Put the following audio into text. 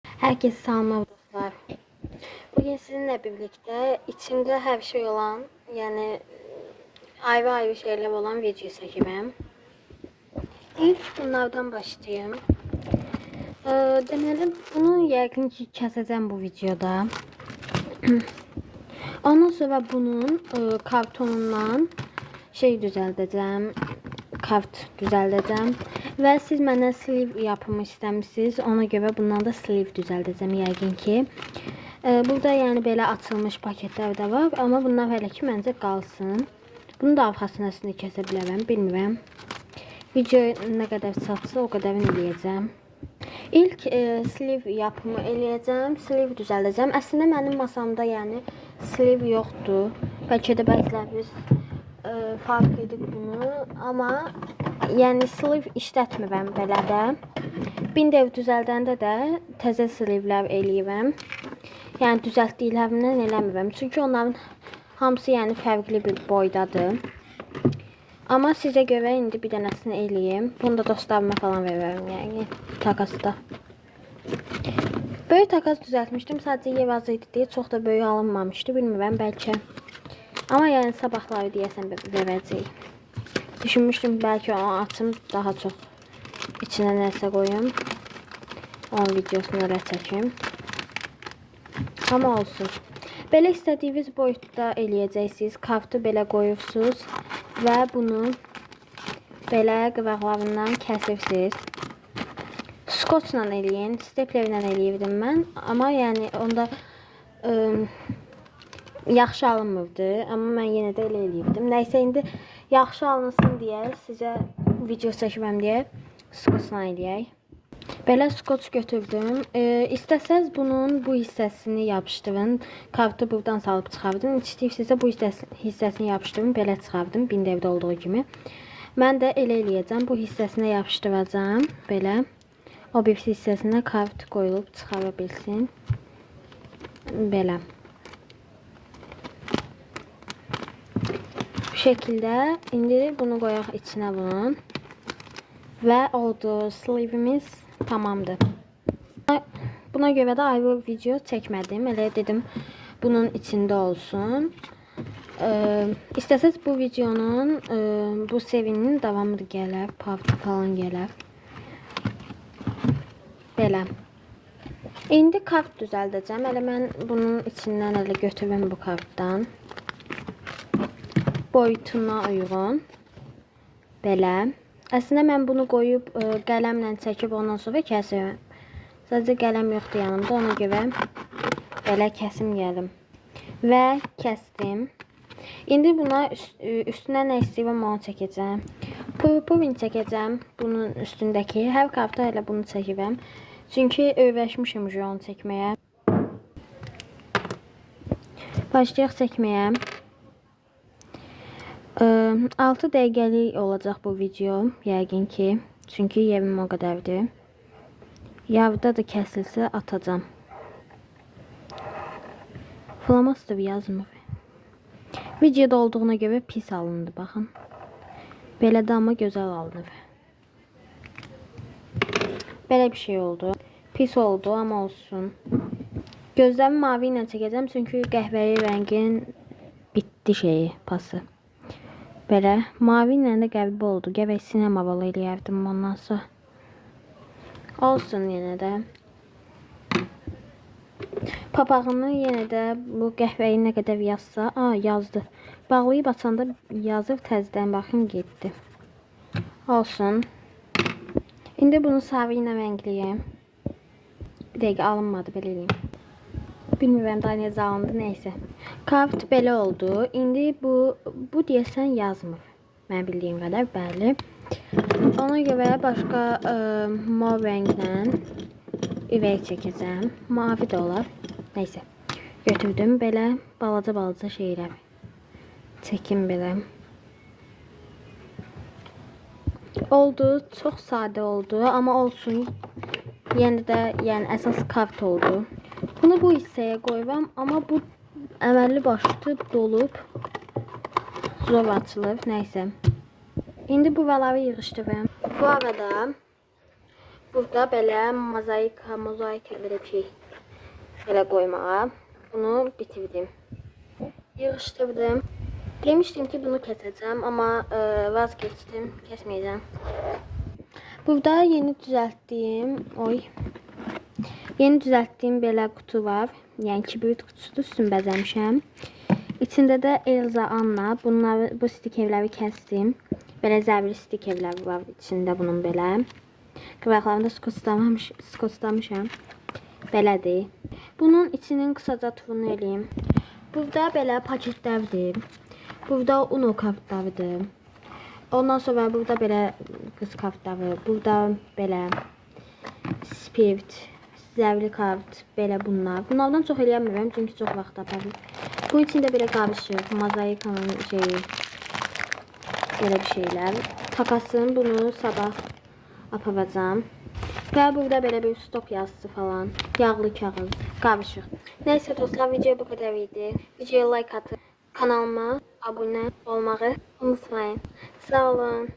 Herkese selam dostlar. Bugün sizinle birlikte içinde her şey olan, yani ayrı ayrı şeyler olan video çekeceğim. İlk bunlardan başlayayım. Deməli, bunu yəqin ki kəsəcəm bu videoda. Ondan sonra bunun kartonundan şey düzəldəcəm. Kart düzəldəcəm və siz məndən sleeve yapımı istəmisiniz. Ona görə bundan da sleeve düzəldəcəm yəqin ki. Burada yəni belə açılmış paketlər də var, amma bunlar hələ ki məncə qalsın. Bunu da arxasına kəsə bilərəm, bilmirəm. Video nə qədər çatsa o qədərini eləyəcəm. İlk sleeve yapımı eləyəcəm, sleeve düzəldəcəm. Əslində mənim masamda yəni sleeve yoxdur. Bəlkə də bəziləriniz fark edib bunu, amma yəni sleeve işlətmirəm belə də. Bindev düzəldəndə də təzə sleevelər eləyirəm. Yəni düzəltdiklərindən eləmirəm. Çünki onların hamısı yəni fərqli bir boydadır. Amma sizə görə indi bir dənəsini eləyim. Bunu da dostlarıma falan verərəm, yəni takasda. Böyük takas düzəltmişdim. Sadəcə yer az idi deyə çox da böyük alınmamışdı. Bilmirəm, bəlkə. Amma yəni sabahları deyəsən verəcəyik. Düşünmüşdüm bəlkə onu açım, daha çox içinə nəsə qoyum. Onun videosunu elə çəkim. Amma olsun. Belə istədiyiniz boyutda eləyəcəksiniz. Kartı belə qoyursunuz və bunu belə qıraqlarından kəsirsiniz. Skotchla eləyin. Steplerlə eləyirdim mən. Amma yəni onda yaxşı alınmırdı. Amma mən yenə də elə eləyirdim. Nəysə indi yaxşı alınsın deyə sizə video çəkməm deyə skotchla eləyək. Belə skotch götürdüm. İstəsəz bunun bu hissəsini yapışdırın. Kartı buradan salıb çıxardın. İstəyirsinizsə bu hissəsini yapışdırın. Belə çıxardım. Bindevdə olduğu kimi. Mən də elə eləyəcəm. Bu hissəsinə yapışdıracağım. Belə. O bir hissəsinə kart qoyulub çıxara bilsin. Belə. Bu şəkildə. İndi bunu qoyaq içinə bunun. Və oldu. Sleeve'imiz tamamdır. Buna görə də ayrı video çəkmədim. Elə dedim bunun içində olsun. İstəsəz bu videonun bu serinin davamı gələr, part falan gələr. Belə. İndi kart düzəldəcəm. Elə mən bunun içindən elə götürürəm bu kartdan. Boyutuna uyğun. Belə. Əslində mən bunu qoyub qələmlə çəkib ondan sonra kəsirəm. Sadəcə qələm yoxdur yanımda, ona görə belə kəsim gəlim. Və kəsdim. İndi buna üstünə nə istəyirəm onu çəkəcəm. Purpurин çəkəcəm bunun üstündəki. Hər kartda elə bunu çəkirəm. Çünki öyrəşmişim onu çəkməyə. Başlayaq çəkməyə. 6 dəqiqəlik olacaq bu video, yəqin ki. Çünki yerim o qədərdir. Yarıda da kəsilsə atacağım. Flamaster yazmır. Videoda olduğuna görə pis alındı, baxın. Belə də amma gözəl alınır. Belə bir şey oldu. Pis oldu, amma olsun. Gözlərimi mavi ilə çəkəcəm, çünki qəhvəyi rəngin bitdi şeyi, pası. Belə, mavi ilə də qəribə oldu. Gərək sinemalı eləyərdim ondan sonra. Olsun yenə də. Papağını yenə də bu qəhvəyi nə qədər yazsa, yazdı. Bağlayıb açanda yazır, təzədən baxın getdi. Olsun. İndi bunu sarı ilə rəngləyəm. Bir dəqiqə alınmadı, belə eləyim. Bilmirəm daha necə alındı, neysə. Kart belə oldu. İndi bu deyəsən yazmır. Mən bildiyim qədər, bəli. Ona görə başqa mor rənglə ürək çəkəcəm. Mavi də olar. Neysə. Götürdüm belə balaca şeylər. Çəkim belə. Oldu. Çox sadə oldu. Amma olsun. Yenə də yəni əsas kart oldu. Bunu bu hissəyə qoyuram, amma bu əməlli başlı dolub zor açılır, nəysə. İndi buraları yığışdırıram. Bu arada Burada belə mozaika belə bir şey. Belə qoymağa. Bunu bitirdim. Yığışdırdım. Demiştim ki bunu keseceğim ama vazgeçtim. Kesmeyeceğim. Burada yeni düzelttiğim belə kutu var. Yəni kibrit kutusudur, üstünü bəzəmişəm. İçində də Elza, Anna. Bu stikerləri kəsdim. Belə zəvri stikerləri var içində bunun belə. Qıraqlarında skotlamışam. Belədir. Bunun içinin qısaca turunu eləyim. Burada belə paketlərdir. Burada Uno kartlarıdır. Ondan sonra burada belə qız kartları. Burada belə Spirit, zəvli kart, belə bunlar. Bunlardan çox eləyəmirəm çünki çox vaxt aparır. Bu içində belə qarışıq, mozaikanın şeyi, belə bir şeylər. Takasım, bunu sabah aparacağım. Və burada belə bir stop yazısı falan, yağlı kağız, qarışıq. Neyse dostlar, video bu kadar idi. Videoya like atın, kanalıma abone olmağı unutmayın. Sağ olun.